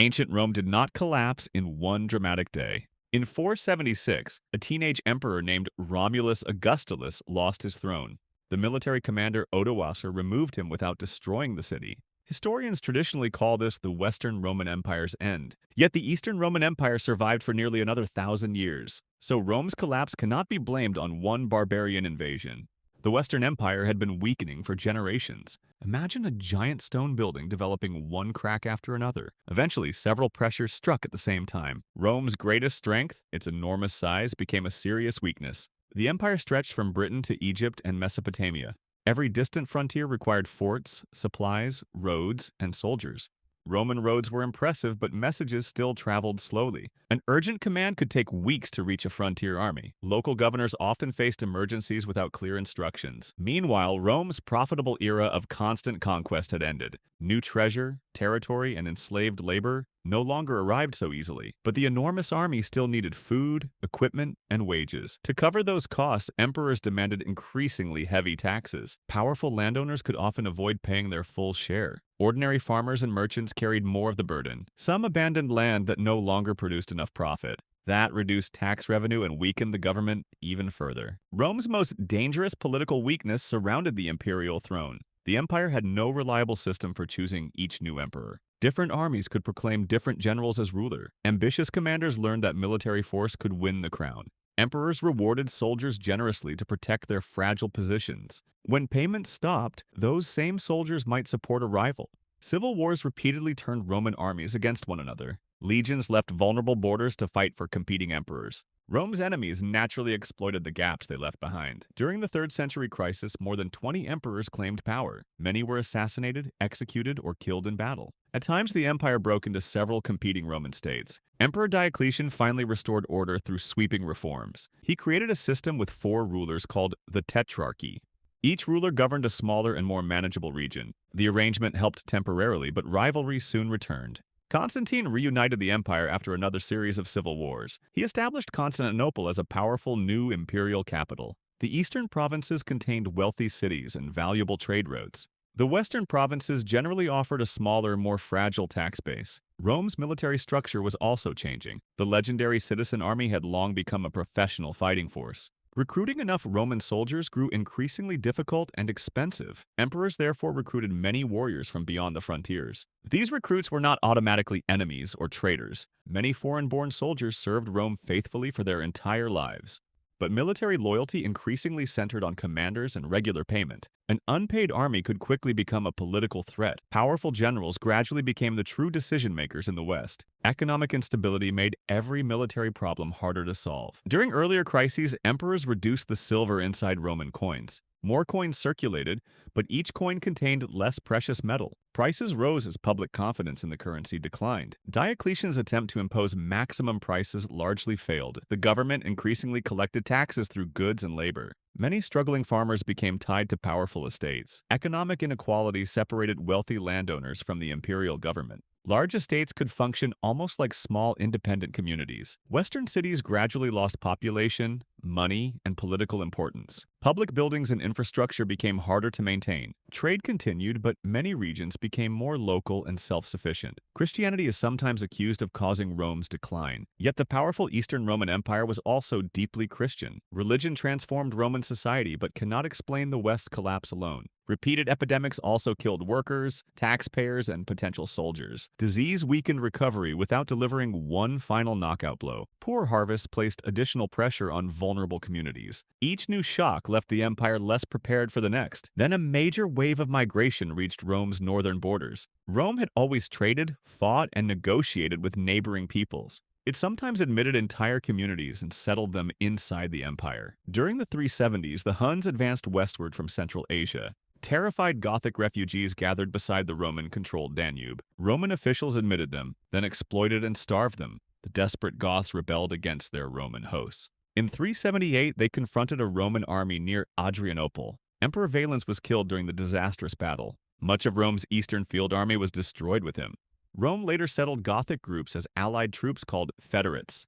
Ancient Rome did not collapse in one dramatic day. In 476, a teenage emperor named Romulus Augustulus lost his throne. The military commander Odoacer removed him without destroying the city. Historians traditionally call this the Western Roman Empire's end. Yet the Eastern Roman Empire survived for nearly another 1,000 years. So Rome's collapse cannot be blamed on one barbarian invasion. The Western Empire had been weakening for generations. Imagine a giant stone building developing one crack after another. Eventually, several pressures struck at the same time. Rome's greatest strength, its enormous size, became a serious weakness. The empire stretched from Britain to Egypt and Mesopotamia. Every distant frontier required forts, supplies, roads, and soldiers. Roman roads were impressive, but messages still traveled slowly. An urgent command could take weeks to reach a frontier army. Local governors often faced emergencies without clear instructions. Meanwhile, Rome's profitable era of constant conquest had ended. New treasure, territory, and enslaved labor no longer arrived so easily. But the enormous army still needed food, equipment, and wages. To cover those costs, emperors demanded increasingly heavy taxes. Powerful landowners could often avoid paying their full share. Ordinary farmers and merchants carried more of the burden. Some abandoned land that no longer produced enough profit. That reduced tax revenue and weakened the government even further. Rome's most dangerous political weakness surrounded the imperial throne. The empire had no reliable system for choosing each new emperor. Different armies could proclaim different generals as ruler. Ambitious commanders learned that military force could win the crown. Emperors rewarded soldiers generously to protect their fragile positions. When payments stopped, those same soldiers might support a rival. Civil wars repeatedly turned Roman armies against one another. Legions left vulnerable borders to fight for competing emperors. Rome's enemies naturally exploited the gaps they left behind. During the 3rd century crisis, more than 20 emperors claimed power. Many were assassinated, executed, or killed in battle. At times, the empire broke into several competing Roman states. Emperor Diocletian finally restored order through sweeping reforms. He created a system with 4 rulers called the Tetrarchy. Each ruler governed a smaller and more manageable region. The arrangement helped temporarily, but rivalry soon returned. Constantine reunited the empire after another series of civil wars. He established Constantinople as a powerful new imperial capital. The eastern provinces contained wealthy cities and valuable trade routes. The western provinces generally offered a smaller, more fragile tax base. Rome's military structure was also changing. The legendary citizen army had long become a professional fighting force. Recruiting enough Roman soldiers grew increasingly difficult and expensive. Emperors therefore recruited many warriors from beyond the frontiers. These recruits were not automatically enemies or traitors. Many foreign-born soldiers served Rome faithfully for their entire lives. But military loyalty increasingly centered on commanders and regular payment. An unpaid army could quickly become a political threat. Powerful generals gradually became the true decision-makers in the West. Economic instability made every military problem harder to solve. During earlier crises, emperors reduced the silver inside Roman coins. More coins circulated, but each coin contained less precious metal. Prices rose as public confidence in the currency declined. Diocletian's attempt to impose maximum prices largely failed. The government increasingly collected taxes through goods and labor. Many struggling farmers became tied to powerful estates. Economic inequality separated wealthy landowners from the imperial government. Large estates could function almost like small independent communities. Western cities gradually lost population, money, and political importance. Public buildings and infrastructure became harder to maintain. Trade continued, but many regions became more local and self-sufficient. Christianity is sometimes accused of causing Rome's decline. Yet the powerful Eastern Roman Empire was also deeply Christian. Religion transformed Roman society, but cannot explain the West's collapse alone. Repeated epidemics also killed workers, taxpayers, and potential soldiers. Disease weakened recovery without delivering one final knockout blow. Poor harvests placed additional pressure on vulnerable communities. Each new shock left the empire less prepared for the next. Then a major wave of migration reached Rome's northern borders. Rome had always traded, fought, and negotiated with neighboring peoples. It sometimes admitted entire communities and settled them inside the empire. During the 370s, the Huns advanced westward from Central Asia. Terrified Gothic refugees gathered beside the Roman-controlled Danube. Roman officials admitted them, then exploited and starved them. The desperate Goths rebelled against their Roman hosts. In 378, they confronted a Roman army near Adrianople. Emperor Valens was killed during the disastrous battle. Much of Rome's eastern field army was destroyed with him. Rome later settled Gothic groups as allied troops called federates.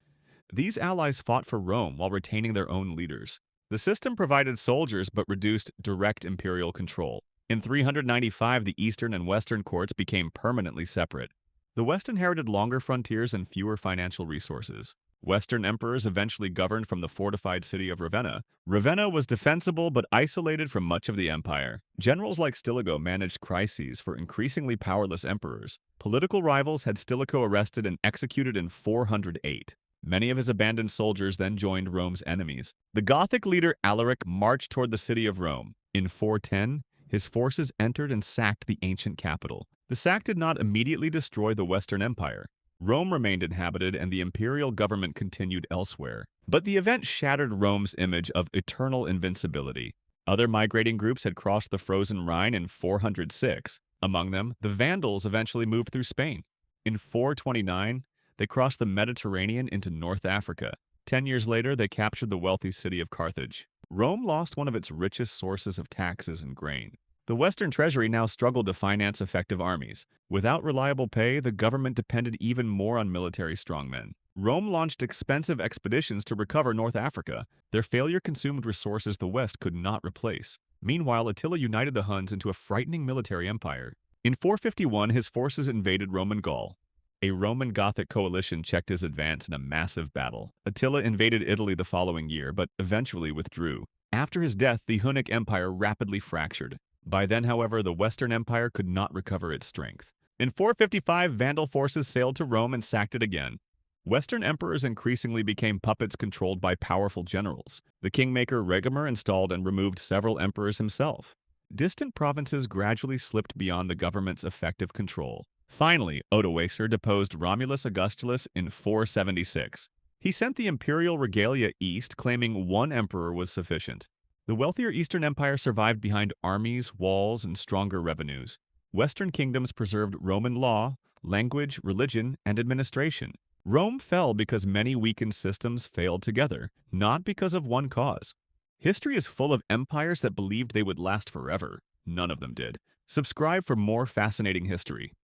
These allies fought for Rome while retaining their own leaders. The system provided soldiers but reduced direct imperial control. In 395, the eastern and western courts became permanently separate. The West inherited longer frontiers and fewer financial resources. Western emperors eventually governed from the fortified city of Ravenna. Ravenna was defensible but isolated from much of the empire. Generals like Stilicho managed crises for increasingly powerless emperors. Political rivals had Stilicho arrested and executed in 408. Many of his abandoned soldiers then joined Rome's enemies. The Gothic leader Alaric marched toward the city of Rome. In 410, his forces entered and sacked the ancient capital. The sack did not immediately destroy the Western Empire. Rome remained inhabited and the imperial government continued elsewhere. But the event shattered Rome's image of eternal invincibility. Other migrating groups had crossed the frozen Rhine in 406. Among them, the Vandals eventually moved through Spain. In 429, they crossed the Mediterranean into North Africa. 10 years later, they captured the wealthy city of Carthage. Rome lost one of its richest sources of taxes and grain. The Western treasury now struggled to finance effective armies. Without reliable pay, the government depended even more on military strongmen. Rome launched expensive expeditions to recover North Africa. Their failure consumed resources the West could not replace. Meanwhile, Attila united the Huns into a frightening military empire. In 451, his forces invaded Roman Gaul. A Roman Gothic coalition checked his advance in a massive battle. Attila invaded Italy the following year, but eventually withdrew. After his death, the Hunnic Empire rapidly fractured. By then, however, the Western Empire could not recover its strength. In 455, Vandal forces sailed to Rome and sacked it again. Western emperors increasingly became puppets controlled by powerful generals. The kingmaker Ricimer installed and removed several emperors himself. Distant provinces gradually slipped beyond the government's effective control. Finally, Odoacer deposed Romulus Augustulus in 476. He sent the imperial regalia east, claiming one emperor was sufficient. The wealthier Eastern Empire survived behind armies, walls, and stronger revenues. Western kingdoms preserved Roman law, language, religion, and administration. Rome fell because many weakened systems failed together, not because of one cause. History is full of empires that believed they would last forever. None of them did. Subscribe for more fascinating history.